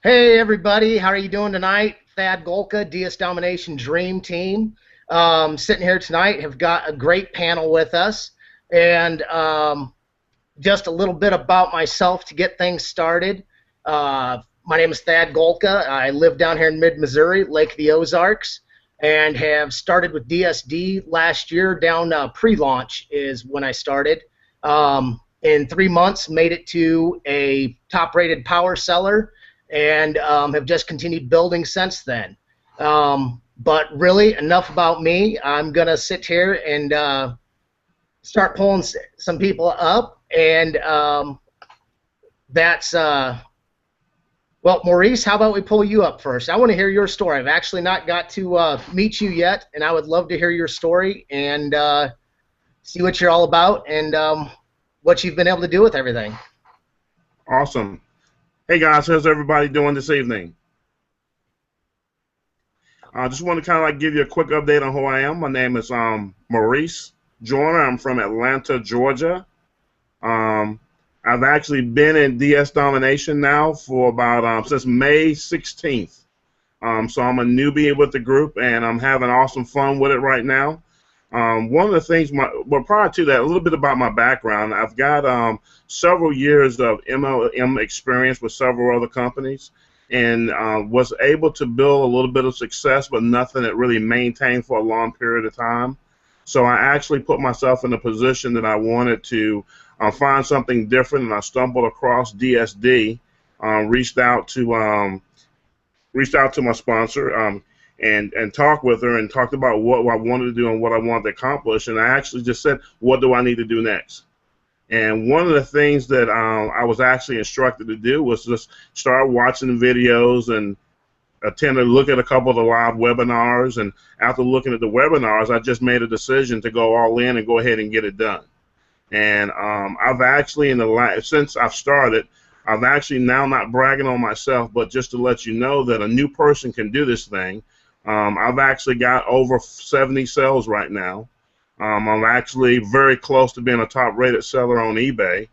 Hey everybody, how are you doing tonight? Thad Golka, DS Domination Dream Team. Sitting here tonight, have got a great panel with us, and just a little bit about myself to get things started. My name is Thad Golka. I live down here in mid-Missouri, Lake of the Ozarks, and have started with DSD last year. Down pre-launch is when I started. In 3 months, made it to a top-rated power seller, and have just continued building since then. But really, enough about me. I'm going to sit here and start pulling some people up, and that's, well, Maurice, how about we pull you up first? I want to hear your story. I've actually not got to meet you yet, and I would love to hear your story and see what you're all about and what you've been able to do with everything. Awesome. Hey guys, how's everybody doing this evening? I just want to kind of like give you a quick update on who I am. My name is Maurice Joyner. I'm from Atlanta, Georgia. I've actually been in DS Domination now for about since May 16th. So I'm a newbie with the group, and I'm having awesome fun with it right now. One of the things, well, prior to that, a little bit about my background. I've got several years of MLM experience with several other companies, and was able to build a little bit of success, but nothing that really maintained for a long period of time. So I actually put myself in a position that I wanted to find something different, and I stumbled across DSD. Reached out to my sponsor. And talked with her and talked about what I wanted to do and what I wanted to accomplish. And I actually just said, what do I need to do next? And one of the things that I was actually instructed to do was just start watching videos and attend to look at a couple of the live webinars. And after looking at the webinars, I just made a decision to go all in and go ahead and get it done. And I've actually, since I've started, I've actually now, not bragging on myself, but just to let you know that a new person can do this thing. I've actually got over 70 sales right now. I'm actually very close to being a top-rated seller on eBay.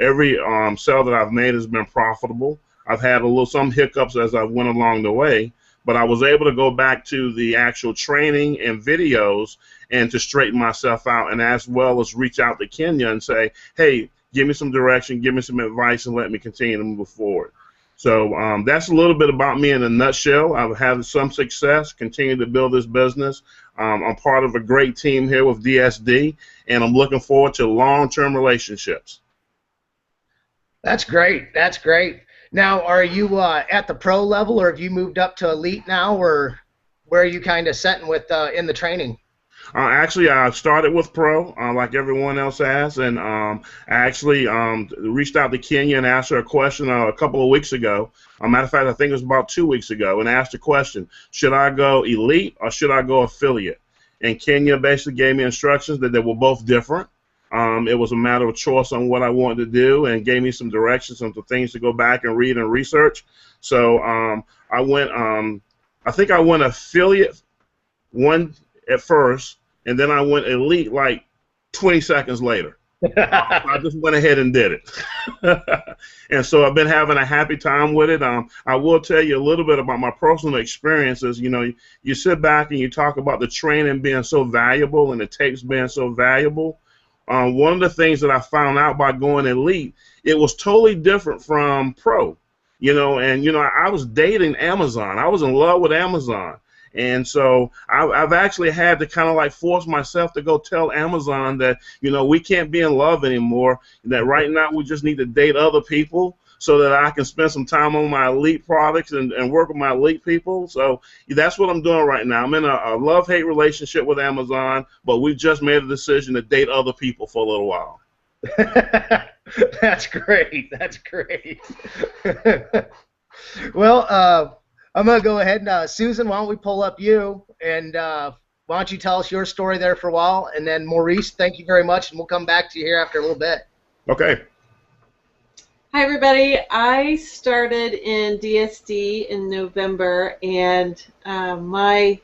Every sale that I've made has been profitable. I've had some hiccups as I went along the way, but I was able to go back to the actual training and videos and to straighten myself out, and as well as reach out to Kenya and say, hey, give me some direction, give me some advice, and let me continue to move forward. So that's a little bit about me in a nutshell. I've had some success, continue to build this business. I'm part of a great team here with DSD, and I'm looking forward to long-term relationships. That's great. That's great. Now, are you at the pro level, or have you moved up to elite now, or where are you kind of setting with in the training? Actually, I started with pro, like everyone else has, and I actually reached out to Kenya and asked her a question a couple of weeks ago. Matter of fact, I think it was about 2 weeks ago, and asked the question, should I go elite or should I go affiliate? And Kenya basically gave me instructions that they were both different. It was a matter of choice on what I wanted to do, and gave me some directions on some things to go back and read and research. So I went, I think I went affiliate one at first, and then I went elite like 20 seconds later. I just went ahead and did it. And so I've been having a happy time with it. I will tell you a little bit about my personal experiences. You know, you sit back and you talk about the training being so valuable and the tapes being so valuable. One of the things that I found out by going elite, it was totally different from pro. You know, and, you know, I was dating Amazon. I was in love with Amazon. And so I've actually had to kind of like force myself to go tell Amazon that, you know, we can't be in love anymore, that right now we just need to date other people so that I can spend some time on my elite products and work with my elite people. So that's what I'm doing right now. I'm in a love-hate relationship with Amazon, but we've just made a decision to date other people for a little while. That's great. That's great. Well, I'm going to go ahead and, Susan, why don't we pull up you, and why don't you tell us your story there for a while, and then Maurice, thank you very much, and we'll come back to you here after a little bit. Okay. Hi, everybody. I started in DSD in November, and I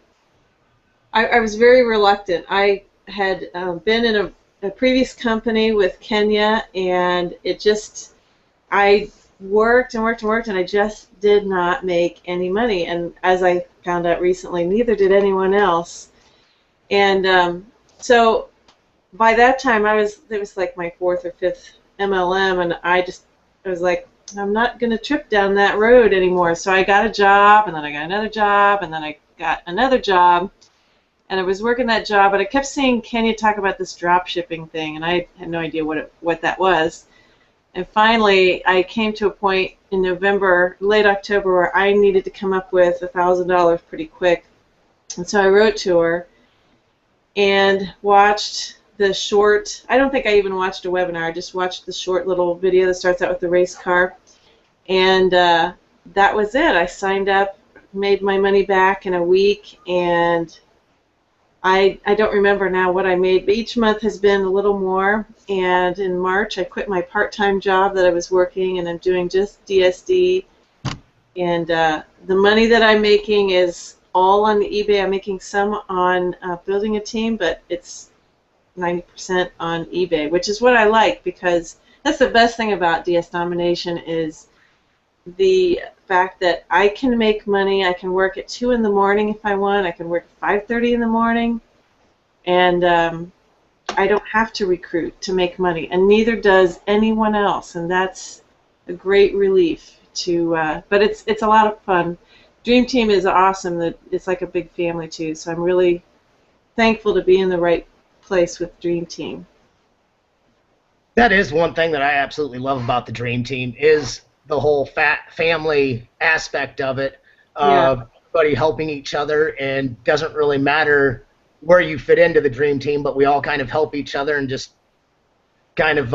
was very reluctant. I had been in a previous company with Kenya, and it just, I worked and worked and worked, and I just did not make any money. And as I found out recently, neither did anyone else. And so by that time, it was like my fourth or fifth MLM, and I was like, I'm not going to trip down that road anymore. So I got a job, and then I got another job, and then I got another job, and I was working that job, but I kept seeing Kenya talk about this drop shipping thing, and I had no idea what that was. And finally, I came to a point in November, late October, where I needed to come up with $1,000 pretty quick. And so I wrote to her and watched the short, I don't think I even watched a webinar, I just watched the short little video that starts out with the race car. And that was it. I signed up, made my money back in a week, and I don't remember now what I made, but each month has been a little more. And in March, I quit my part-time job that I was working, and I'm doing just DSD. And the money that I'm making is all on eBay. I'm making some on building a team, but it's 90% on eBay, which is what I like, because that's the best thing about DS Domination is the fact that I can make money. I can work at 2 in the morning if I want. I can work at 5:30 in the morning, and I don't have to recruit to make money, and neither does anyone else, and that's a great relief. But it's a lot of fun. Dream Team is awesome. It's like a big family too, so I'm really thankful to be in the right place with Dream Team. That is one thing that I absolutely love about the Dream Team is the whole family aspect of it. Everybody helping each other, and doesn't really matter where you fit into the Dream Team, but we all kind of help each other and just kind of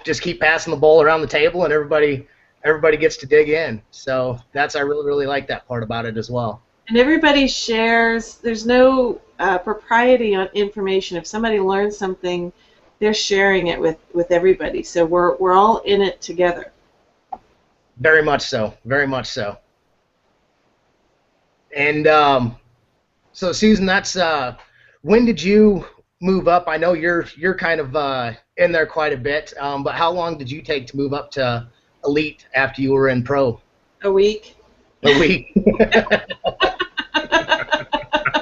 just keep passing the ball around the table, and everybody gets to dig in. So I really like that part about it as well. And everybody shares. There's no propriety on information. If somebody learns something, they're sharing it with everybody. So we're all in it together. Very much so. Very much so. And so Susan, that's when did you move up? I know you're kind of in there quite a bit, but how long did you take to move up to Elite after you were in Pro? A week. A week.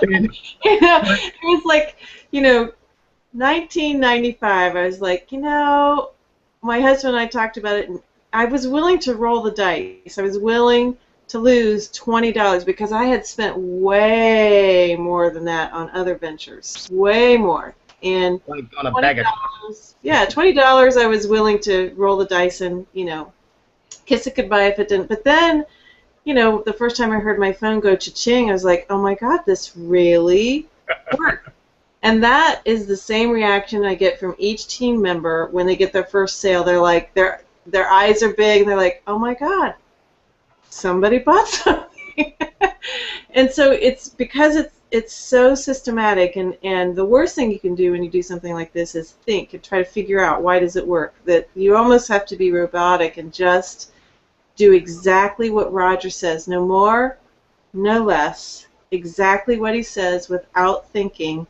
It was like, 1995. I was like, my husband and I talked about it, and I was willing to roll the dice. I was willing to lose $20 because I had spent way more than that on other ventures, way more. And like on a bag of $20 I was willing to roll the dice and, kiss it goodbye if it didn't. But then, the first time I heard my phone go cha-ching, I was like, oh my God, this really worked. And that is the same reaction I get from each team member when they get their first sale. They're like, their eyes are big. They're like, oh my God, somebody bought something. And so it's because it's so systematic, and the worst thing you can do when you do something like this is think and try to figure out why does it work. That you almost have to be robotic and just do exactly what Roger says, no more, no less, exactly what he says without thinking,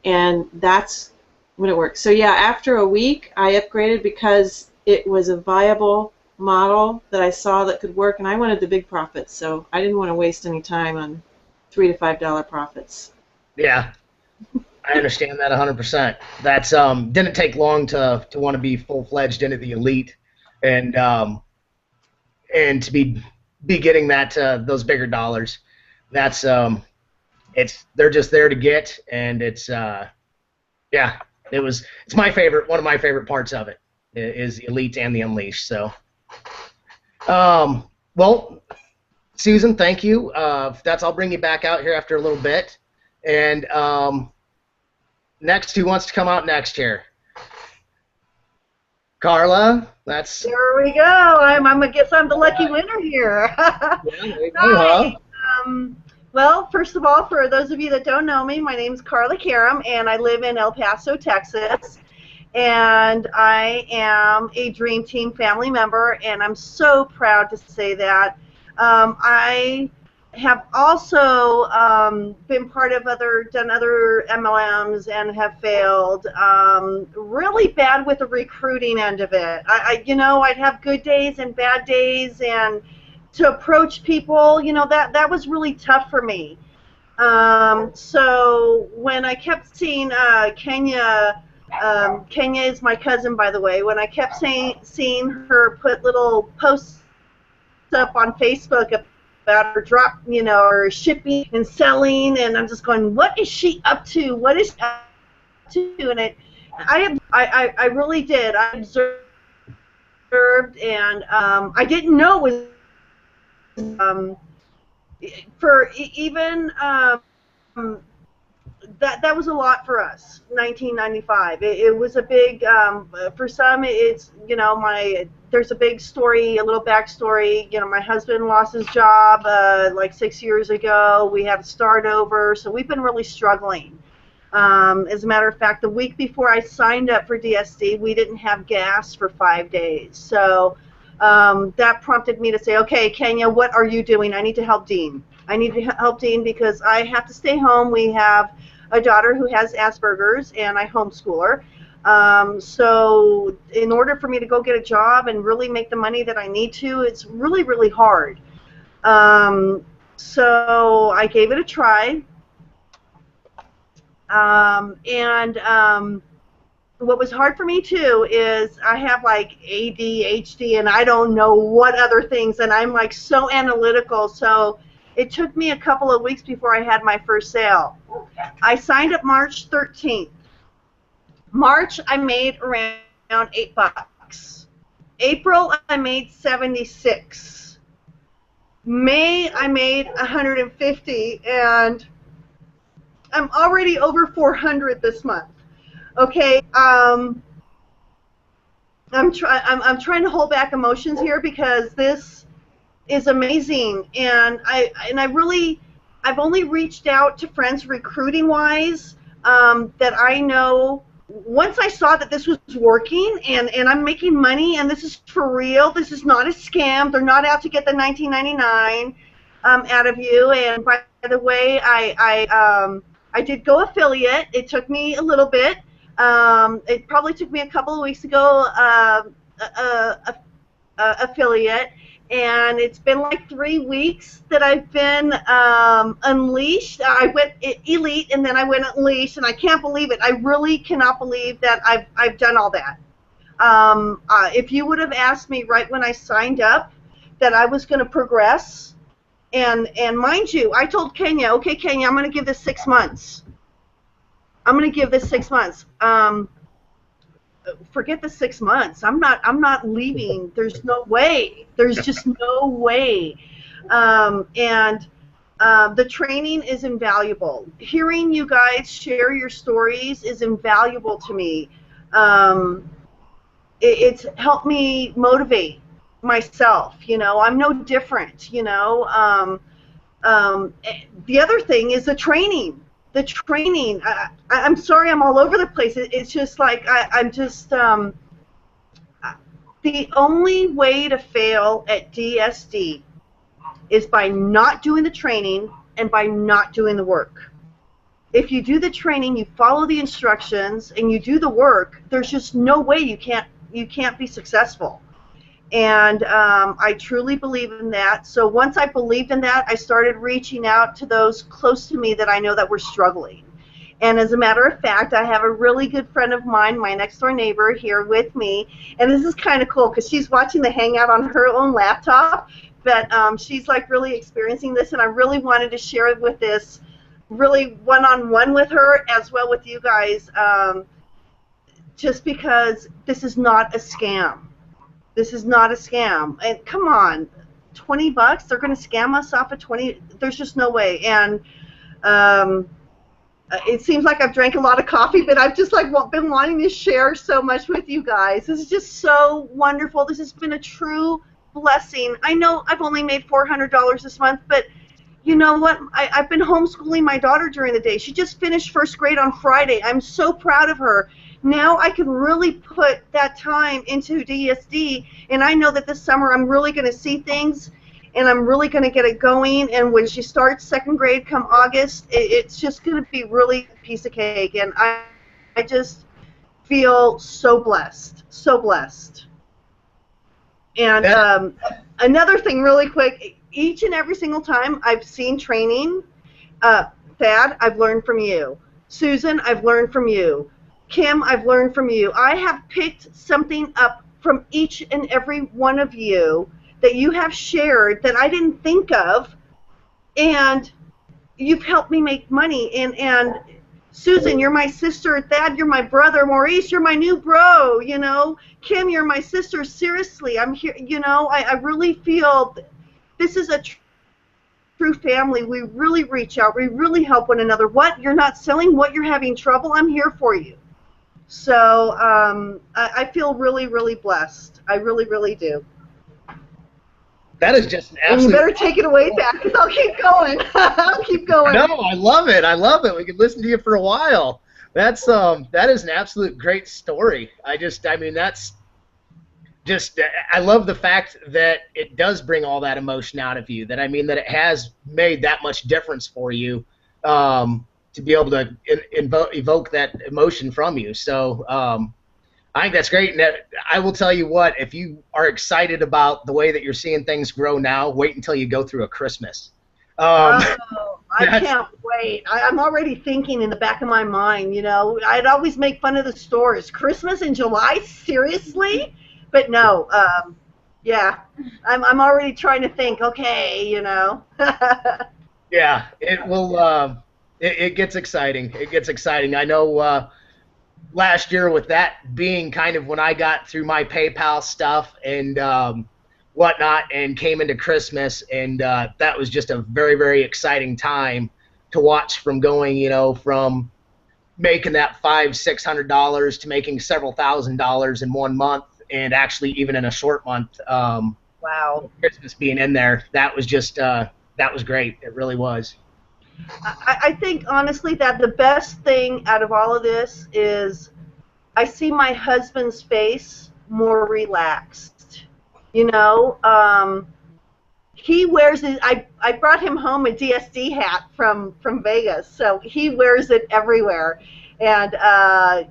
and that's when it works. So yeah, after a week I upgraded because it was a viable model that I saw that could work, and I wanted the big profits, so I didn't want to waste any time on $3 to $5 profits. Yeah, I understand that 100%. That's didn't take long to want to be full-fledged into the Elite, and to be getting those bigger dollars. That's they're just there to get, and it's my favorite, one of my favorite parts of it is the Elite and the Unleashed. So well, Susan, thank you. I'll bring you back out here after a little bit. And next, who wants to come out next here? Carla, that's... There we go. I guess I'm the lucky winner here. Yeah, there you go, Hi. huh? Well, first of all, for those of you that don't know me, my name is Carla Karam, and I live in El Paso, Texas. And I am a Dream Team family member, and I'm so proud to say that. I have also been part of done other MLMs and have failed. Really bad with the recruiting end of it. I'd have good days and bad days, and to approach people, that was really tough for me. So when I kept seeing Kenya, Kenya is my cousin, by the way. When I kept seeing her put little posts up on Facebook about her drop, her shipping and selling, and I'm just going, what is she up to? What is she up to? And I really did. I observed, and I didn't know it was for even that was a lot for us. 1995. It was a big for some. It's there's a big story, a little backstory. My husband lost his job like 6 years ago. We had to start over, so we've been really struggling. As a matter of fact, the week before I signed up for DSD, we didn't have gas for 5 days. So that prompted me to say, okay, Kenya, what are you doing? I need to help Dean. I need to help Dean because I have to stay home. We have a daughter who has Asperger's, and I homeschool her. So in order for me to go get a job and really make the money that I need to, it's really, really hard. So I gave it a try. What was hard for me too is I have like ADHD and I don't know what other things, and I'm like so analytical, so it took me a couple of weeks before I had my first sale. I signed up March 13th. March I made around $8. April I made 76. May I made 150, and I'm already over 400 this month. Okay, I'm trying to hold back emotions here because this is amazing, and I've only reached out to friends recruiting wise that I know. Once I saw that this was working and I'm making money and this is for real, this is not a scam. They're not out to get the $19.99 out of you. And by the way, I did go affiliate. It took me a little bit. It probably took me a couple of weeks ago affiliate, and it's been like 3 weeks that I've been unleashed. I went elite, and then I went unleashed, and I can't believe it. I really cannot believe that I've done all that. If you would have asked me right when I signed up that I was going to progress, and mind you, I told Kenya, okay, Kenya, I'm going to give this 6 months. I'm going to give this 6 months. Forget the 6 months. I'm not leaving. There's no way. There's just no way. The training is invaluable. Hearing you guys share your stories is invaluable to me. It's helped me motivate myself. I'm no different. The other thing is the training. The training. I'm sorry, I'm all over the place. It's just like I'm just. The only way to fail at DSD is by not doing the training and by not doing the work. If you do the training, you follow the instructions, and you do the work, there's just no way you can't be successful. And I truly believe in that. So once I believed in that, I started reaching out to those close to me that I know that were struggling. And as a matter of fact, I have a really good friend of mine, my next door neighbor, here with me. And this is kind of cool because she's watching the Hangout on her own laptop. But she's like really experiencing this, and I really wanted to share it with this really one-on-one with her as well with you guys, just because this is not a scam. This is not a scam. And come on, $20? They're going to scam us off of 20? There's just no way. And it seems like I've drank a lot of coffee, but I've just like been wanting to share so much with you guys. This is just so wonderful. This has been a true blessing. I know I've only made $400 this month, but you know what? I've been homeschooling my daughter during the day. She just finished first grade on Friday. I'm so proud of her. Now I can really put that time into DSD, and I know that this summer I'm really going to see things, and I'm really going to get it going. And when she starts second grade come August, it's just going to be really a piece of cake. And I just feel so blessed, so blessed. And another thing, really quick, each and every single time I've seen training, Thad, I've learned from you. Susan, I've learned from you. Kim, I've learned from you. I have picked something up from each and every one of you that you have shared that I didn't think of, and you've helped me make money. And Susan, you're my sister. Thad, you're my brother. Maurice, you're my new bro. You know, Kim, you're my sister. Seriously, I'm here. You know, I really feel this is a true family. We really reach out. We really help one another. What you're not selling, what you're having trouble, I'm here for you. So I feel really, really blessed. I really, really do. That is just an absolute. And you better take it away, Thad, because I'll keep going. I'll keep going. No, I love it. I love it. We could listen to you for a while. That is an absolute great story. I mean, that's just, I love the fact that it does bring all that emotion out of you. That, I mean, that it has made that much difference for you to be able to evoke that emotion from you. So I think that's great. And I will tell you what, if you are excited about the way that you're seeing things grow now, wait until you go through a Christmas. I can't wait. I'm already thinking in the back of my mind, you know, I'd always make fun of the stores. Christmas in July? Seriously? But no, yeah, I'm already trying to think, okay, you know. Yeah, it will, it gets exciting. It gets exciting. I know last year with that being kind of when I got through my PayPal stuff and whatnot and came into Christmas, and that was just a very, very exciting time to watch from going, you know, from making that $500-600 to making several $1,000s in 1 month, and actually even in a short month. Wow. Christmas being in there, that was just that was great. It really was. I think honestly that the best thing out of all of this is I see my husband's face more relaxed. You know, he wears it. I brought him home a DSD hat from Vegas, so he wears it everywhere. And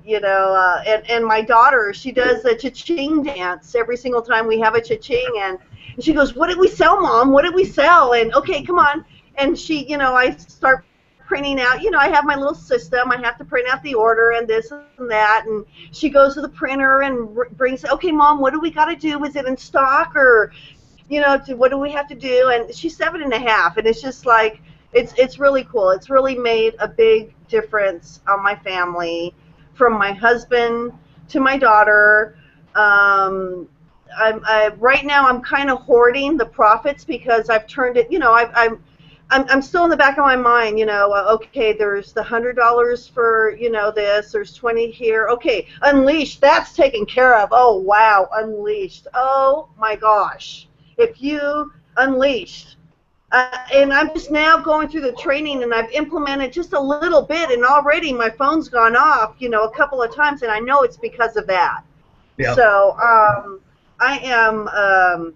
you know, and my daughter, she does a cha-ching dance every single time we have a cha-ching, and she goes, "What did we sell, Mom? What did we sell?" And okay, come on. And she, you know, I start printing out, you know, I have my little system. I have to print out the order and this and that. And she goes to the printer and brings, okay, Mom, what do we got to do? Is it in stock, or, you know, what do we have to do? And she's 7.5, and it's just like, it's really cool. It's really made a big difference on my family, from my husband to my daughter. Right now I'm kind of hoarding the profits because I've turned it, you know, I'm still in the back of my mind, you know, okay, there's the $100 for, you know, this, there's 20 here. Okay, Unleashed, that's taken care of. Oh, wow, Unleashed. Oh, my gosh. If you Unleashed. And I'm just now going through the training, and I've implemented just a little bit, and already my phone's gone off, you know, a couple of times, and I know it's because of that. Yeah. So I am...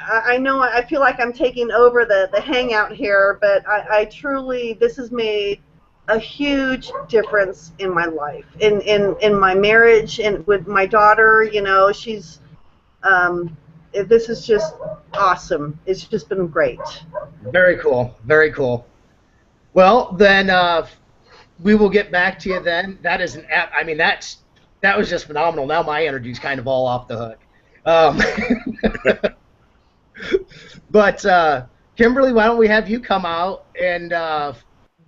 I know I feel like I'm taking over the hangout here, but I truly, this has made a huge difference in my life, in my marriage, and with my daughter. You know, she's, this is just awesome. It's just been great. Very cool, very cool. Well, then we will get back to you then. That is I mean, that was just phenomenal. Now my energy's kind of all off the hook. But Kimberly, why don't we have you come out, and why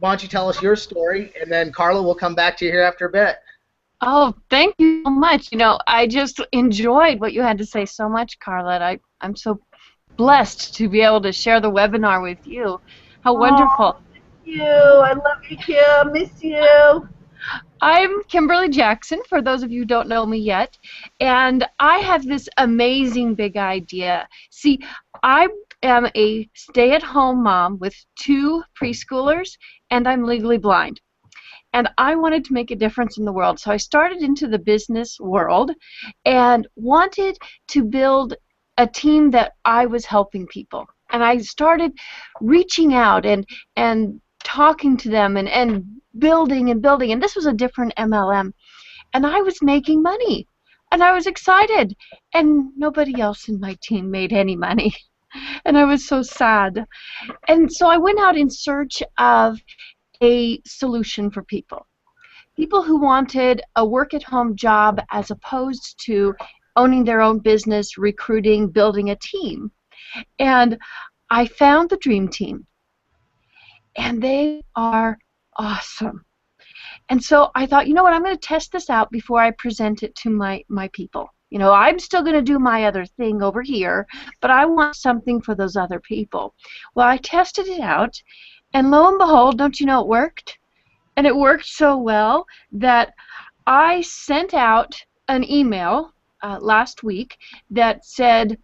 don't you tell us your story, and then Carla will come back to you here after a bit. Oh, thank you so much. You know, I just enjoyed what you had to say so much, Carla. I'm so blessed to be able to share the webinar with you. How wonderful. Thank you. I love you, Kim. Miss you. I'm Kimberly Jackson, for those of you who don't know me yet, and I have this amazing big idea. See, I am a stay-at-home mom with 2 preschoolers, and I'm legally blind. And I wanted to make a difference in the world, so I started into the business world and wanted to build a team that I was helping people. And I started reaching out and talking to them and building and building. And this was a different MLM. And I was making money. And I was excited. And nobody else in my team made any money. And I was so sad. And so I went out in search of a solution for people. People who wanted a work-at-home job as opposed to owning their own business, recruiting, building a team. And I found the Dream Team. And they are awesome. And so I thought, you know what, I'm going to test this out before I present it to my people. You know, I'm still going to do my other thing over here, but I want something for those other people. Well, I tested it out, and lo and behold, don't you know, it worked? And it worked so well that I sent out an email last week that said,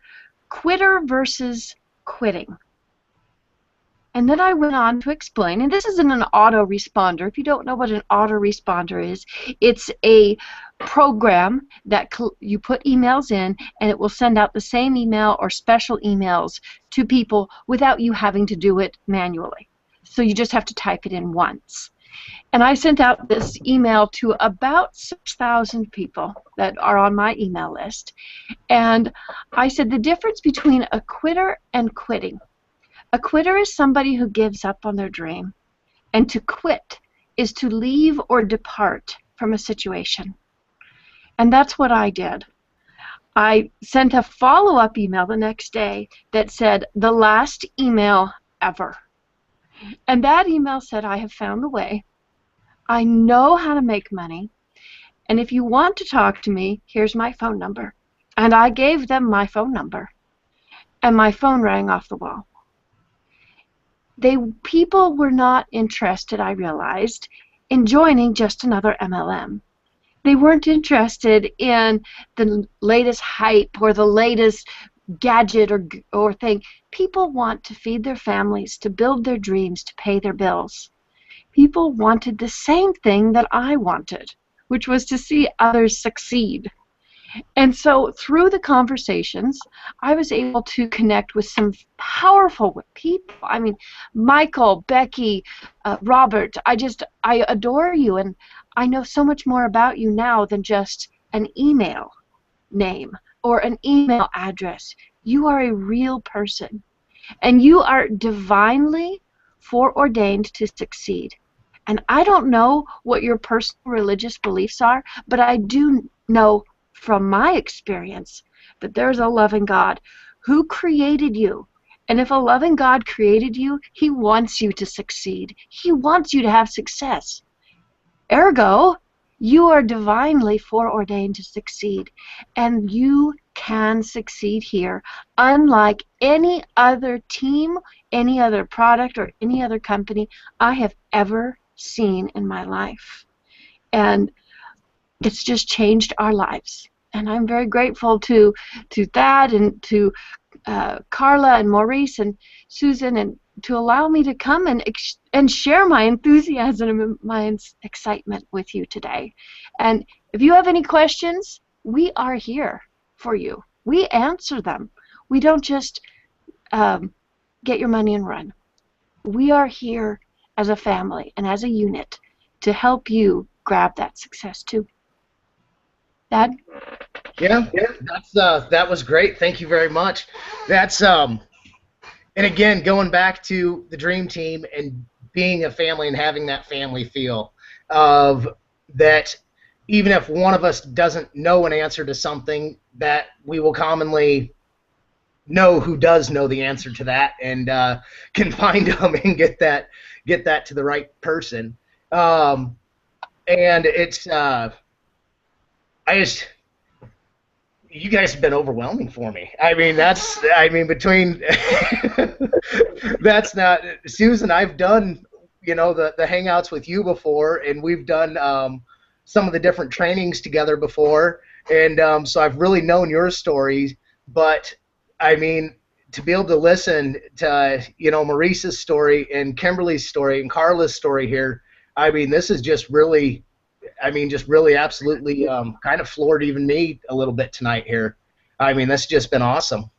quitter versus quitting. And then I went on to explain, and this isn't an autoresponder. If you don't know what an autoresponder is, it's a program that you put emails in, and it will send out the same email or special emails to people without you having to do it manually. So you just have to type it in once. And I sent out this email to about 6,000 people that are on my email list. And I said the difference between a quitter and quitting. A quitter is somebody who gives up on their dream. And to quit is to leave or depart from a situation. And that's what I did. I sent a follow-up email the next day that said, the last email ever. And that email said, I have found the way. I know how to make money. And if you want to talk to me, here's my phone number. And I gave them my phone number. And my phone rang off the wall. People were not interested, I realized, in joining just another MLM. They weren't interested in the latest hype or the latest gadget or thing. People want to feed their families, to build their dreams, to pay their bills. People wanted the same thing that I wanted, which was to see others succeed. And so through the conversations, I was able to connect with some powerful people. I mean, Michael, Becky, Robert, I adore you, and I know so much more about you now than just an email name or an email address. You are a real person, and you are divinely foreordained to succeed. And I don't know what your personal religious beliefs are, but I do know from my experience that there's a loving God who created you. And if a loving God created you, He wants you to succeed. He wants you to have success. Ergo, you are divinely foreordained to succeed. And you can succeed here, unlike any other team, any other product, or any other company I have ever seen in my life. And it's just changed our lives. And I'm very grateful to Thad and to Carla and Maurice and Susan, and to allow me to come and share my enthusiasm and my excitement with you today. And if you have any questions, we are here for you. We answer them. We don't just get your money and run. We are here as a family and as a unit to help you grab that success too. Dad? Yeah, that was great. Thank you very much. That's and again, going back to the Dream Team and being a family and having that family feel of that, even if one of us doesn't know an answer to something, that we will commonly know who does know the answer to that, and can find them and get that to the right person. And it's you guys have been overwhelming for me. I mean, between that's not Susan. I've done the hangouts with you before, and we've done some of the different trainings together before, and so I've really known your stories. But I mean, to be able to listen to Maurice's story and Kimberly's story and Carla's story here, I mean, this is just really. Absolutely kind of floored even me a little bit tonight here. I mean, that's just been awesome.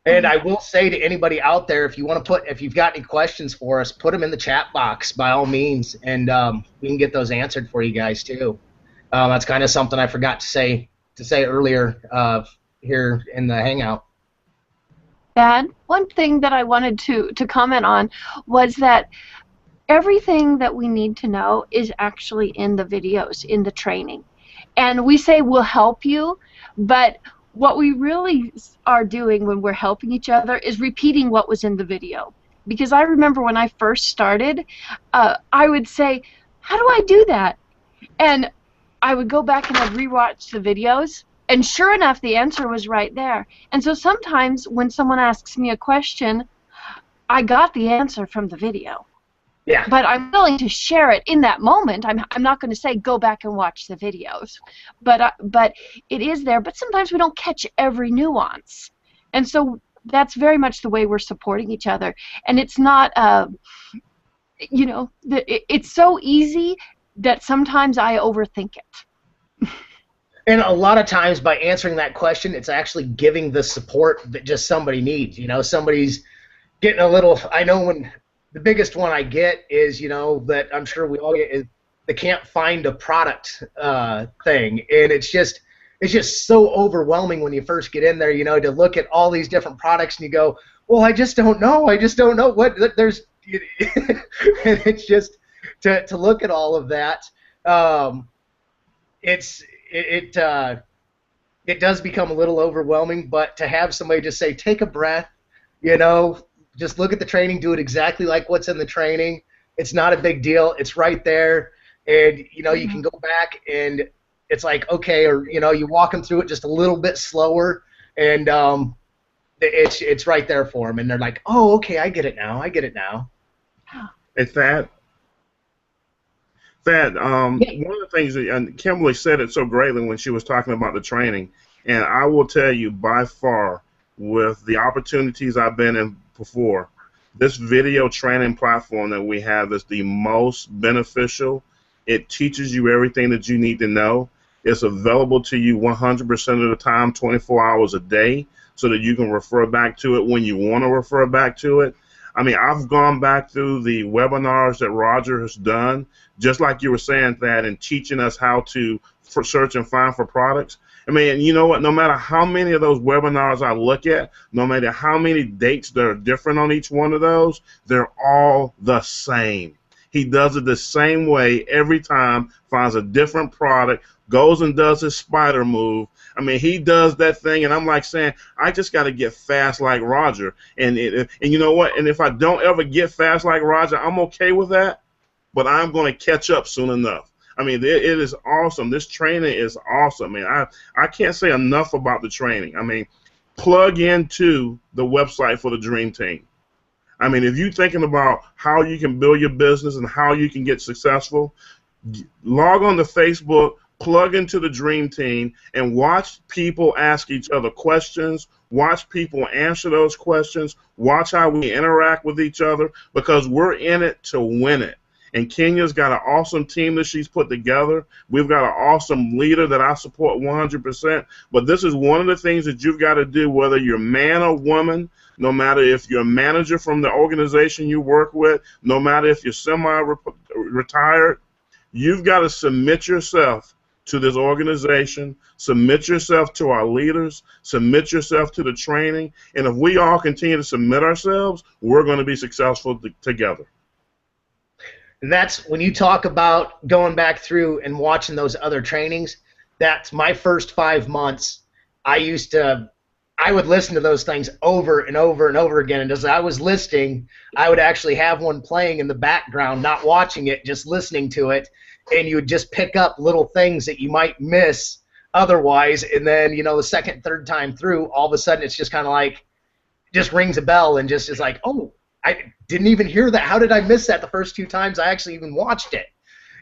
And I will say to anybody out there, if you've got any questions for us, put them in the chat box by all means, and we can get those answered for you guys too. That's kind of something I forgot to say earlier here in the Hangout. And one thing that I wanted to comment on was that everything that we need to know is actually in the videos, in the training. And we say we'll help you, but what we really are doing when we're helping each other is repeating what was in the video. Because I remember when I first started, I would say, how do I do that? And I would go back and I'd rewatch the videos, and sure enough, the answer was right there. And so sometimes when someone asks me a question, I got the answer from the video. Yeah. But I'm willing to share it in that moment. I'm not going to say go back and watch the videos, but it is there. But sometimes we don't catch every nuance, and so that's very much the way we're supporting each other. And it's not, it's so easy that sometimes I overthink it. And a lot of times by answering that question, it's actually giving the support that just somebody needs. Somebody's getting a little. I know when. The biggest one I get is, that I'm sure we all get is they can't find a product thing, and it's just so overwhelming when you first get in there, to look at all these different products and you go, well, I just don't know what there's, and it's just to look at all of that, it does become a little overwhelming, but to have somebody just say, take a breath, just look at the training, do it exactly like what's in the training. It's not a big deal. It's right there. And, you can go back and it's like, okay, or, you walk them through it just a little bit slower, and it's right there for them. And they're like, oh, okay, I get it now. It's that. One of the things that, and Kimberly said it so greatly when she was talking about the training, and I will tell you by far, with the opportunities I've been in before, this video training platform that we have is the most beneficial. It teaches you everything that you need to know. It's available to you 100% of the time, 24 hours a day, so that you can refer back to it when you want to refer back to it. I mean, I've gone back through the webinars that Roger has done, just like you were saying, Thad, and teaching us how to search and find for products. I mean, you know what? No matter how many of those webinars I look at, no matter how many dates that are different on each one of those, they're all the same. He does it the same way every time, finds a different product, goes and does his spider move. I mean, he does that thing, and I'm like saying, I just got to get fast like Roger. And you know what? And if I don't ever get fast like Roger, I'm okay with that, but I'm going to catch up soon enough. I mean, it is awesome. This training is awesome. I mean, I can't say enough about the training. I mean, plug into the website for the Dream Team. I mean, if you're thinking about how you can build your business and how you can get successful, log on to Facebook, plug into the Dream Team, and watch people ask each other questions, watch people answer those questions, watch how we interact with each other, because we're in it to win it. And Kenya's got an awesome team that she's put together. We've got an awesome leader that I support 100%. But this is one of the things that you've got to do, whether you're man or woman, no matter if you're a manager from the organization you work with, no matter if you're semi-retired, you've got to submit yourself to this organization, submit yourself to our leaders, submit yourself to the training. And if we all continue to submit ourselves, we're going to be successful together. And that's when you talk about going back through and watching those other trainings, that's my first 5 months. I would listen to those things over and over and over again. And as I was listening, I would actually have one playing in the background, not watching it, just listening to it. And you would just pick up little things that you might miss otherwise. And then, the second, third time through, all of a sudden it's just kind of like, just rings a bell and just is like, oh, I didn't even hear that. How did I miss that the first 2 times I actually even watched it?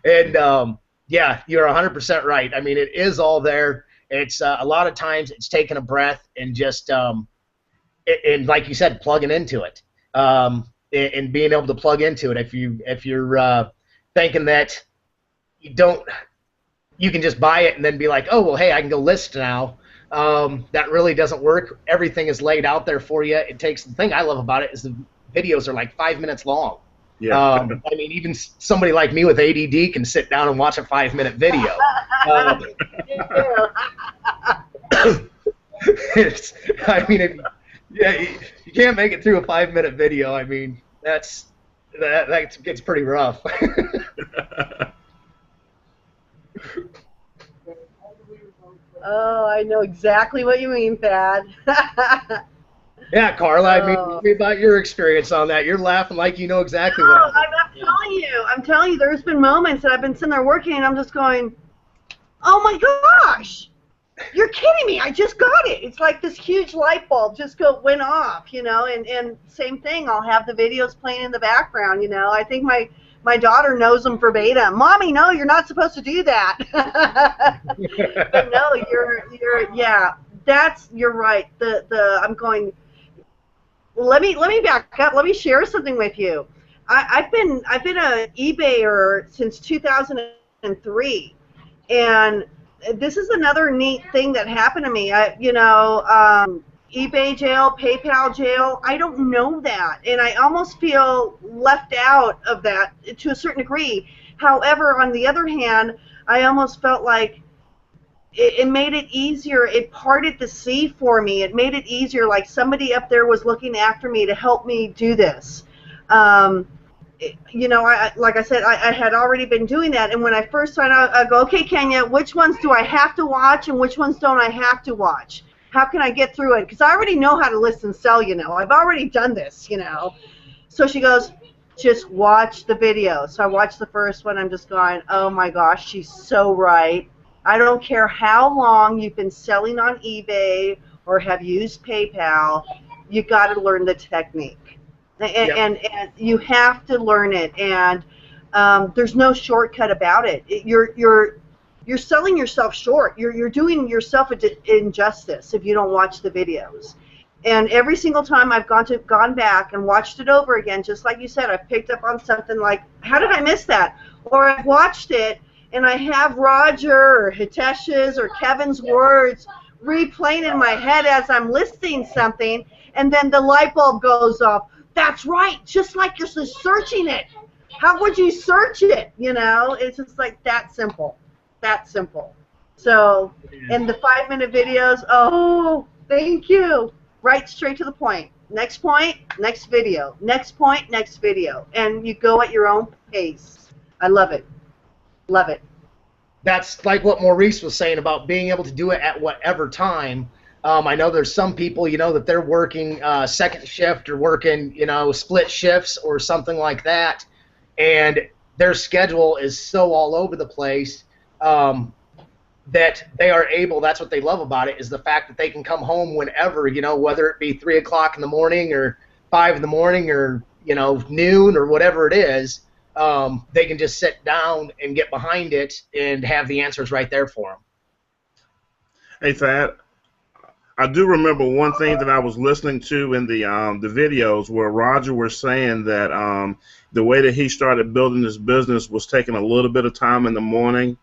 And, yeah, you're 100% right. I mean, it is all there. It's a lot of times it's taking a breath and just, and like you said, plugging into it, and being able to plug into it. If you're thinking that you can just buy it and then be like, oh, well, hey, I can go list now. That really doesn't work. Everything is laid out there for you. It takes, the thing I love about it is the videos are like 5 minutes long. Yeah. I mean, even somebody like me with ADD can sit down and watch a 5-minute video. It's, I mean, you can't make it through a 5-minute video. I mean, that gets pretty rough. Oh, I know exactly what you mean, Thad. Yeah, Carla, I mean, tell me about your experience on that. You're laughing like you know exactly what I'm telling you, there's been moments that I've been sitting there working and I'm just going, oh my gosh, you're kidding me, I just got it. It's like this huge light bulb just went off, you know, and same thing, I'll have the videos playing in the background, you know. I think my daughter knows them verbatim. Mommy, no, you're not supposed to do that. But no, yeah, you're right. I'm going, let me back up. Let me share something with you. I've been a eBayer since 2003, and this is another neat thing that happened to me. eBay jail, PayPal jail. I don't know that, and I almost feel left out of that to a certain degree. However, on the other hand, I almost felt like it made it easier. It parted the sea for me. It made it easier, like somebody up there was looking after me to help me do this. You know, like I said, I had already been doing that, and when I first started out, I go, okay, Kenya, which ones do I have to watch and which ones don't I have to watch? How can I get through it? Because I already know how to list and sell, you know. I've already done this, you know. So she goes, just watch the video. So I watched the first one. I'm just going, oh my gosh, she's so right. I don't care how long you've been selling on eBay or have used PayPal, you got to learn the technique. And you have to learn it, and there's no shortcut about it. You're selling yourself short. You're doing yourself an injustice if you don't watch the videos. And every single time I've gone back and watched it over again, just like you said, I've picked up on something like, how did I miss that? Or I've watched it and I have Roger or Hitesh's or Kevin's words replaying in my head as I'm listing something, and then the light bulb goes off. That's right, just like you're searching it. How would you search it? You know, it's just like that simple. That simple. So, and the 5-minute videos, oh, thank you. Right straight to the point. Next point, next video. Next point, next video. And you go at your own pace. I love it. Love it. That's like what Maurice was saying about being able to do it at whatever time. I know there's some people, you know, that they're working second shift or working, you know, split shifts or something like that, and their schedule is so all over the place that they are able, that's what they love about it, is the fact that they can come home whenever, you know, whether it be 3 o'clock in the morning or 5 in the morning or, you know, noon or whatever it is. They can just sit down and get behind it and have the answers right there for them. Hey, Thad, I do remember one thing that I was listening to in the videos where Roger was saying that the way that he started building his business was taking a little bit of time in the morning,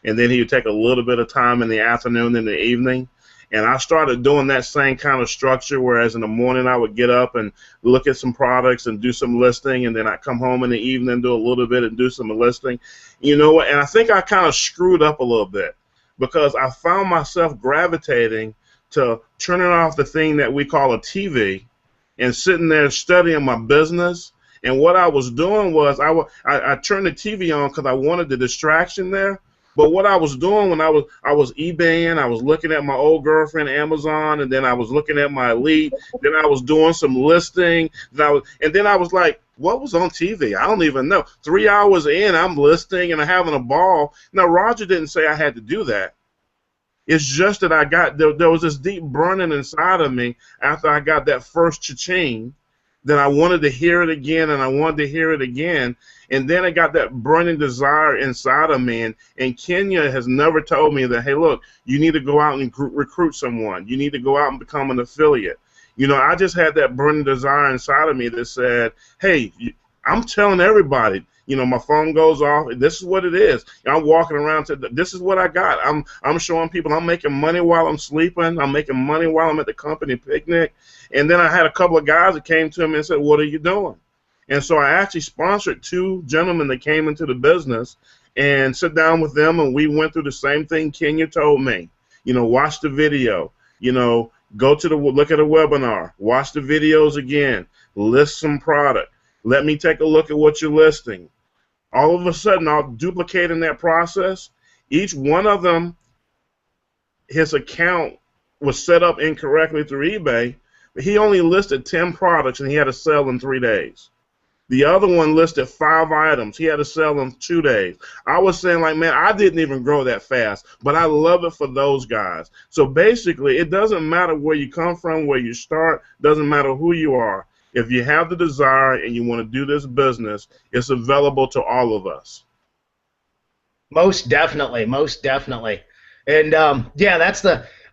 and then he would take a little bit of time in the afternoon and the evening. And I started doing that same kind of structure, whereas in the morning I would get up and look at some products and do some listing, and then I'd come home in the evening and do a little bit and do some listing. You know what? And I think I kind of screwed up a little bit because I found myself gravitating to turning off the thing that we call a TV and sitting there studying my business. And what I was doing was I turned the TV on because I wanted the distraction there. But what I was doing when I was eBaying, I was looking at my old girlfriend Amazon, and then I was looking at my Elite. Then I was doing some listing. And then I was like, what was on TV? I don't even know. 3 hours in, I'm listing and I'm having a ball. Now, Roger didn't say I had to do that. It's just that there was this deep burning inside of me after I got that first cha-ching. Then I wanted to hear it again, and I wanted to hear it again. And then I got that burning desire inside of me. And Kenya has never told me that, hey, look, you need to go out and recruit someone. You need to go out and become an affiliate. You know, I just had that burning desire inside of me that said, hey, I'm telling everybody, My phone goes off. This is what it is. I'm walking around to this is what I got. I'm showing people I'm making money while I'm sleeping. I'm making money while I'm at the company picnic. And then I had a couple of guys that came to me and said, "What are you doing?" And so I actually sponsored 2 gentlemen that came into the business and sit down with them, and we went through the same thing Kenya told me. Watch the video. Go to look at a webinar. Watch the videos again. List some product. Let me take a look at what you're listing. All of a sudden, I'll duplicate in that process. Each one of them, his account was set up incorrectly through eBay, but he only listed 10 products and he had to sell in 3 days. The other one listed 5 items. He had to sell in 2 days. I was saying, like, man, I didn't even grow that fast, but I love it for those guys. So basically, it doesn't matter where you come from, where you start, doesn't matter who you are. If you have the desire and you want to do this business, it's available to all of us. Most definitely, most definitely. And yeah,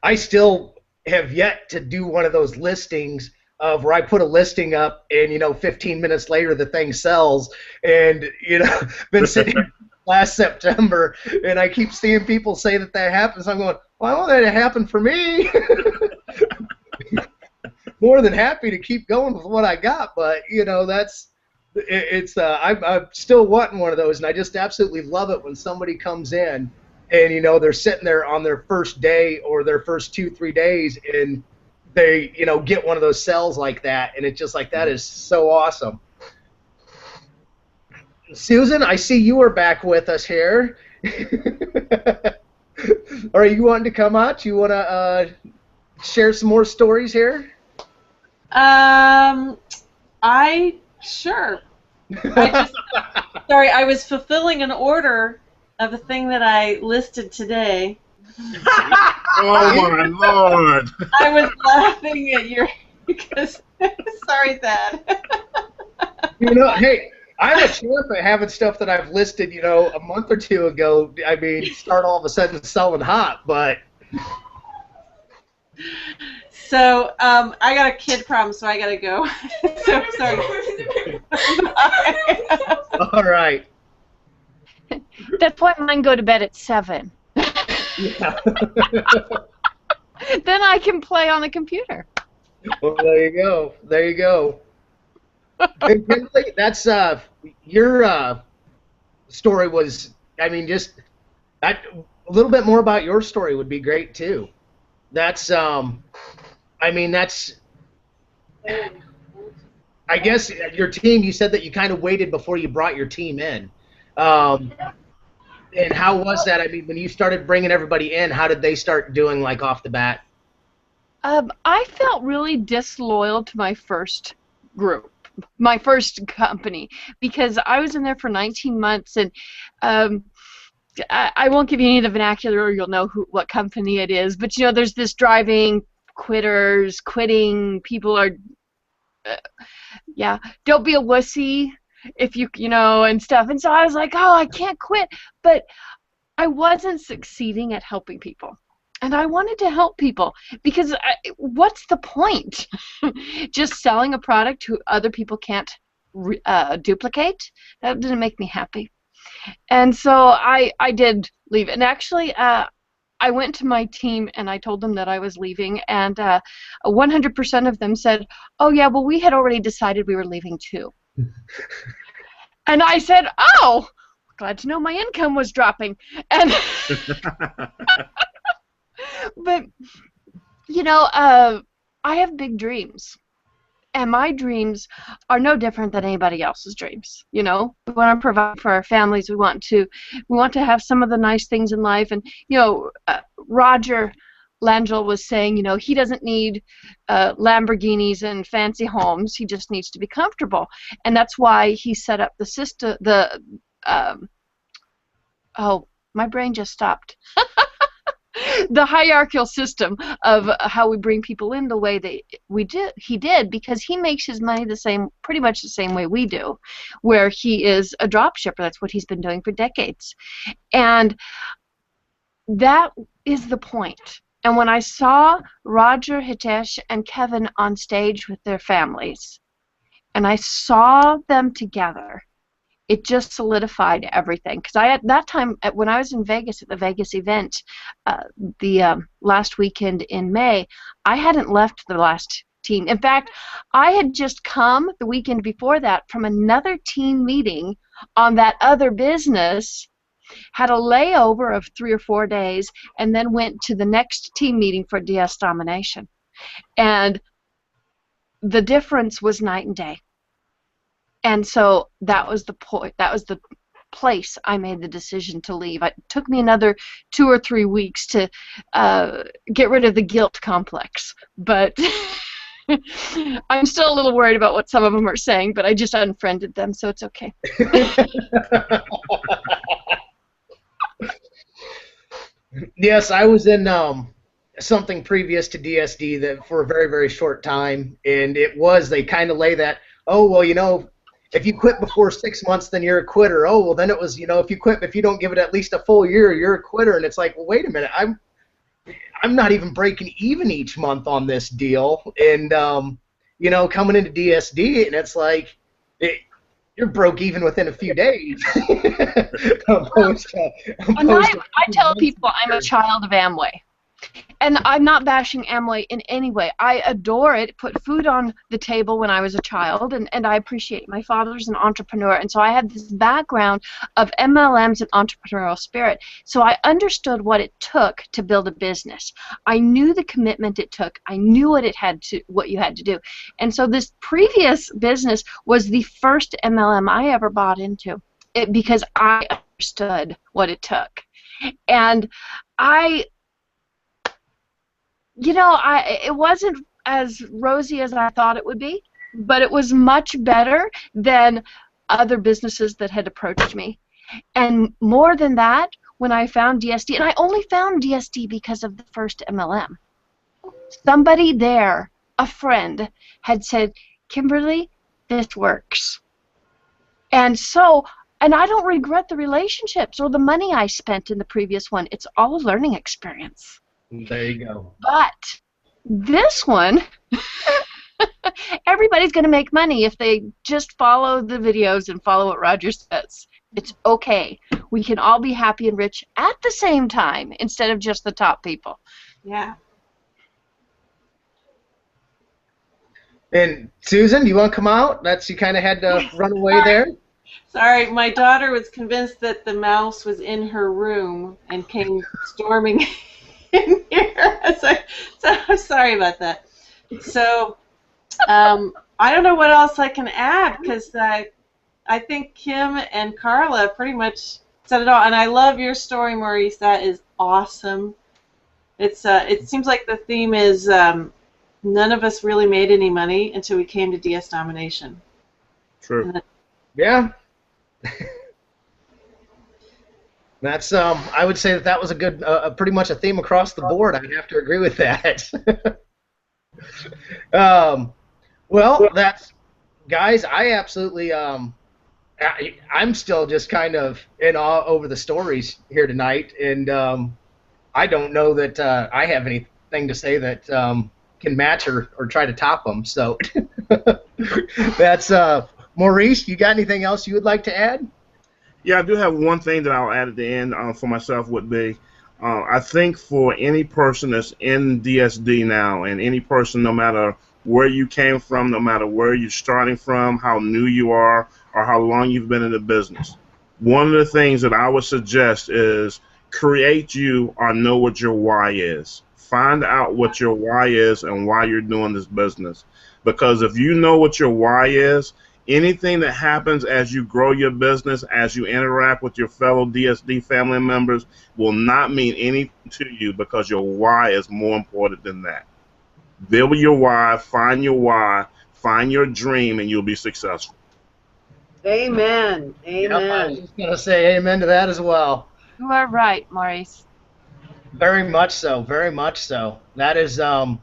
I still have yet to do one of those listings of where I put a listing up and 15 minutes later the thing sells, and been sitting here last September and I keep seeing people say that happens. I'm going, well, I want that to happen for me. More than happy to keep going with what I got, but I'm still wanting one of those, and I just absolutely love it when somebody comes in and they're sitting there on their first day or their first 2-3 days and they get one of those sales like that, and it's just like, that is so awesome. Susan, I see you are back with us here. Are you wanting to come out? You want to share some more stories here? Sure. Sorry, I was fulfilling an order of a thing that I listed today. Oh my Lord! I was laughing at your because sorry, Thad. Hey, I'm a champ at having stuff that I've listed, a month or 2 ago. I mean, start all of a sudden selling hot, but. So I got a kid problem, so I gotta go. So sorry. All right. That's why mine go to bed at 7. Yeah. Then I can play on the computer. Well, there you go. There you go. Hey, Kimberly, that's your story was. I mean, just a little bit more about your story would be great too. That's I mean, I guess your team. You said that you kind of waited before you brought your team in. And how was that? I mean, when you started bringing everybody in, how did they start doing, like, off the bat? I felt really disloyal to my first group, my first company, because I was in there for 19 months, and I won't give you any of the vernacular or you'll know what company it is, but, there's this driving quitters, quitting, people are, don't be a wussy. If and stuff. And so I was like, oh, I can't quit. But I wasn't succeeding at helping people. And I wanted to help people because what's the point? Just selling a product who other people can't duplicate? That didn't make me happy. And so I did leave. And actually, I went to my team and I told them that I was leaving. And 100% of them said, oh, yeah, well, we had already decided we were leaving too. And I said, oh, glad to know my income was dropping. And but, I have big dreams. And my dreams are no different than anybody else's dreams. We want to provide for our families. We want to have some of the nice things in life. And, Roger Langell was saying, he doesn't need Lamborghinis and fancy homes. He just needs to be comfortable, and that's why he set up the system. My brain just stopped. The hierarchical system of how we bring people in the way that he did, because he makes his money pretty much the same way we do, where he is a drop shipper. That's what he's been doing for decades, and that is the point. And when I saw Roger, Hitesh, and Kevin on stage with their families, and I saw them together, it just solidified everything. Because I, at that time, when I was in Vegas at the Vegas event, the last weekend in May, I hadn't left the last team. In fact, I had just come the weekend before that from another team meeting on that other business, had a layover of 3 or 4 days, and then went to the next team meeting for DS Domination. And the difference was night and day. And so that was the point. That was the place I made the decision to leave. It took me another 2 or 3 weeks to get rid of the guilt complex. But I'm still a little worried about what some of them are saying, but I just unfriended them, so it's okay. Yes, I was in something previous to DSD that for a very, very short time, and it was, they kind of lay that, oh, well, you know, if you quit before 6 months, then you're a quitter. Oh, well, then it was, you know, if you quit, if you don't give it at least a full year, you're a quitter. And it's like, well, wait a minute, I'm not even breaking even each month on this deal. And, you know, coming into DSD, and it's like, you're broke even within a few days. And I tell people I'm a child of Amway. And I'm not bashing Amway in any way. I adore it. Put food on the table when I was a child, and I appreciate it. My father's an entrepreneur, and so I had this background of MLMs and entrepreneurial spirit. So I understood what it took to build a business. I knew the commitment it took. I knew what you had to do. And so this previous business was the first MLM I ever bought into, because I understood what it took. And it wasn't as rosy as I thought it would be, but it was much better than other businesses that had approached me. And more than that, when I found DSD, and I only found DSD because of the first MLM, somebody there, a friend, had said, Kimberly, this works. And so, and I don't regret the relationships or the money I spent in the previous one. It's all a learning experience. There you go. But this one, everybody's going to make money if they just follow the videos and follow what Roger says. It's okay. We can all be happy and rich at the same time instead of just the top people. Yeah. And Susan, do you want to come out? You kind of had to run away there. Sorry, my daughter was convinced that the mouse was in her room and came storming in here. So I'm sorry about that. So I don't know what else I can add, because I think Kim and Carla pretty much said it all. And I love your story, Maurice. That is awesome. It seems like the theme is none of us really made any money until we came to DS Domination. True. Yeah. That's I would say that was a good, pretty much a theme across the board. I'd have to agree with that. Well, that's, guys, I absolutely, I'm still just kind of in awe over the stories here tonight, and I don't know that I have anything to say that can match or try to top them. So that's Maurice. You got anything else you would like to add? Yeah, I do have one thing that I'll add at the end for myself would be, I think for any person that's in DSD now, and any person, no matter where you came from, no matter where you're starting from, how new you are, or how long you've been in the business, one of the things that I would suggest is create you or know what your why is. Find out what your why is and why you're doing this business. Because if you know what your why is, anything that happens as you grow your business, as you interact with your fellow DSD family members, will not mean anything to you, because your why is more important than that. Build your why, find your dream, and you'll be successful. Amen. Amen. Yep, I was just going to say amen to that as well. You are right, Maurice. Very much so, very much so. That is, I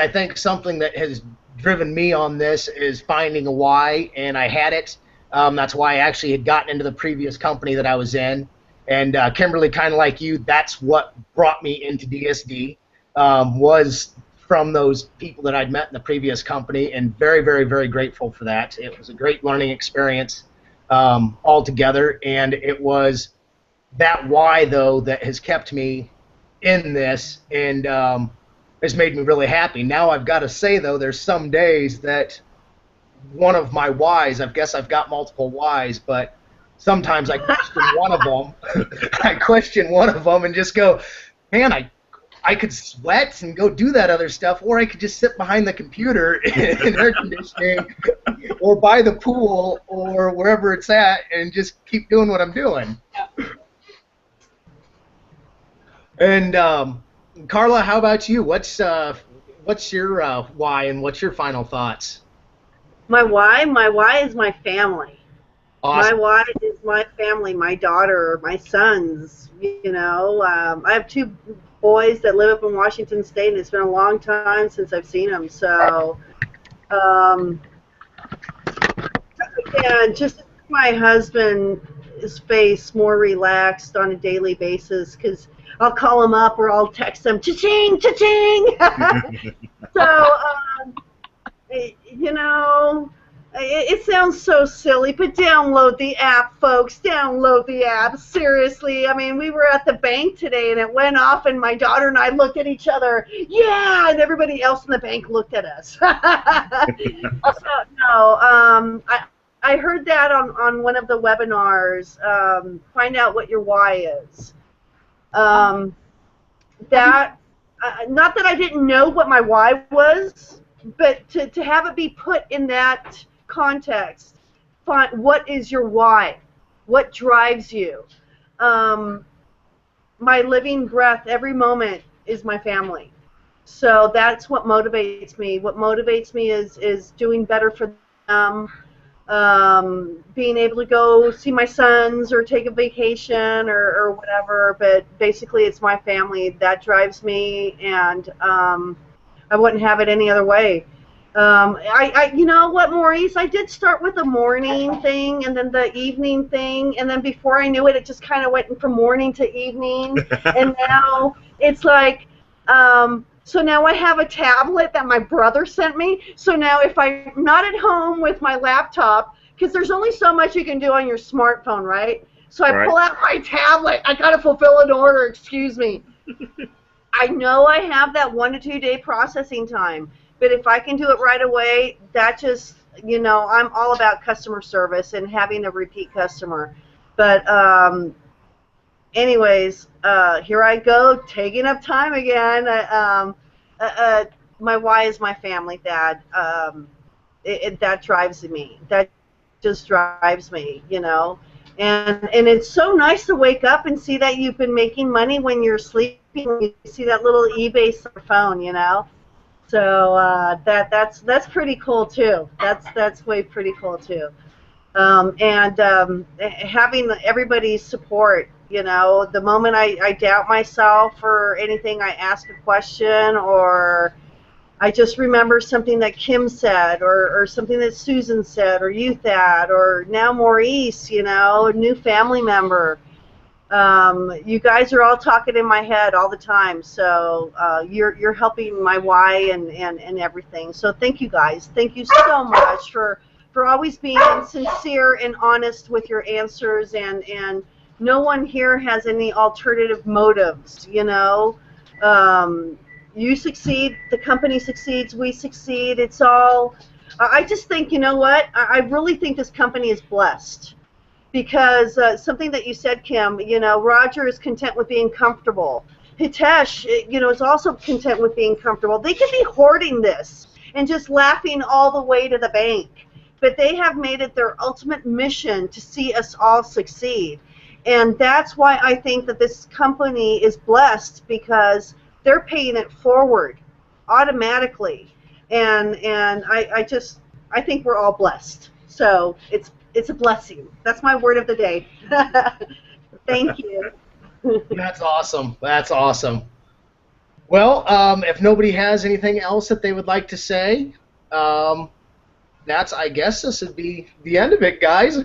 think, something that has driven me on this, is finding a why, and I had it. That's why I actually had gotten into the previous company that I was in. And Kimberly, kind of like you, that's what brought me into DSD, was from those people that I'd met in the previous company, and very, very, very grateful for that. It was a great learning experience. all together, and it was that why, though, that has kept me in this and has made me really happy. Now I've got to say, though, there's some days that one of my whys, I guess I've got multiple whys, but sometimes I question one of them. I question one of them and just go, man, I could sweat and go do that other stuff, or I could just sit behind the computer in air conditioning or by the pool or wherever it's at and just keep doing what I'm doing. Yeah. And Carla, how about you? What's your why and what's your final thoughts? My why is my family. Awesome. My why is my family, my daughter, my sons. I have two boys that live up in Washington State, and it's been a long time since I've seen them. So, and just my husband's face more relaxed on a daily basis, because I'll call him up or I'll text him, cha-ching, cha-ching. So, it sounds so silly, but download the app, folks. Download the app. Seriously. I mean, we were at the bank today, and it went off, and my daughter and I looked at each other. Yeah, and everybody else in the bank looked at us. I heard that on one of the webinars. Find out what your why is. Not that I didn't know what my why was, but to have it be put in that context, find what is your why, what drives you. My living breath every moment is my family, so that's what motivates me. What motivates me is doing better for them, being able to go see my sons or take a vacation or whatever, but basically it's my family that drives me, and I wouldn't have it any other way. You know what, Maurice? I did start with the morning thing and then the evening thing, and then before I knew it, it just kind of went from morning to evening, and now it's like, so now I have a tablet that my brother sent me. So now if I'm not at home with my laptop, because there's only so much you can do on your smartphone, right? So I pull out my tablet. I got to fulfill an order, excuse me. I know I have that 1 to 2 day processing time, but if I can do it right away, that just, I'm all about customer service and having a repeat customer. But anyways, here I go, taking up time again. My why is my family, Thad. That drives me. That just drives me, And it's so nice to wake up and see that you've been making money when you're sleeping. You see that little eBay phone, So that's pretty cool too. That's way pretty cool too. Having everybody's support. The moment I doubt myself or anything, I ask a question, or I just remember something that Kim said, or something that Susan said, or you, Thad, or now Maurice, a new family member. You guys are all talking in my head all the time, so you're helping my why and everything. So thank you guys. Thank you so much for always being sincere and honest with your answers, and no one here has any alternative motives, You succeed, the company succeeds, we succeed. It's all, I just think, I really think this company is blessed. Because something that you said, Kim, Roger is content with being comfortable. Hitesh, is also content with being comfortable. They could be hoarding this and just laughing all the way to the bank. But they have made it their ultimate mission to see us all succeed. And that's why I think that this company is blessed, because they're paying it forward automatically. And I think we're all blessed. So it's a blessing. That's my word of the day. Thank you. That's awesome. That's awesome. Well, if nobody has anything else that they would like to say, I guess this would be the end of it, guys.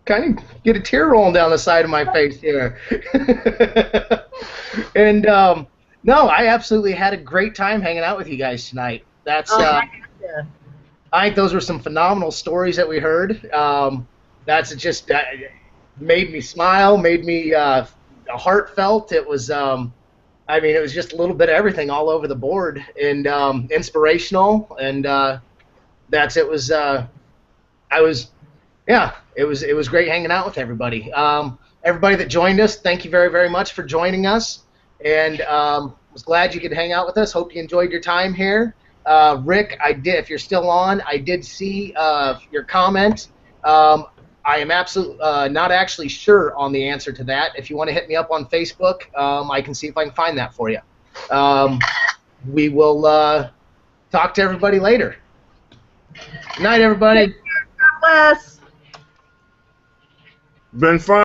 Kind of get a tear rolling down the side of my face here. And no, I absolutely had a great time hanging out with you guys tonight. That's I think those were some phenomenal stories that we heard. that's just made me smile, made me heartfelt. It was, I mean, it was just a little bit of everything all over the board, and inspirational, and that's it was. I was, yeah, it was great hanging out with everybody. Everybody that joined us, thank you very very much for joining us, and was glad you could hang out with us. Hope you enjoyed your time here. Rick, I did. If you're still on, I did see your comment. Um, I am absolutely not actually sure on the answer to that. If you want to hit me up on Facebook, I can see if I can find that for you. Um, we will talk to everybody later. Good night, everybody. Bless. Been fun.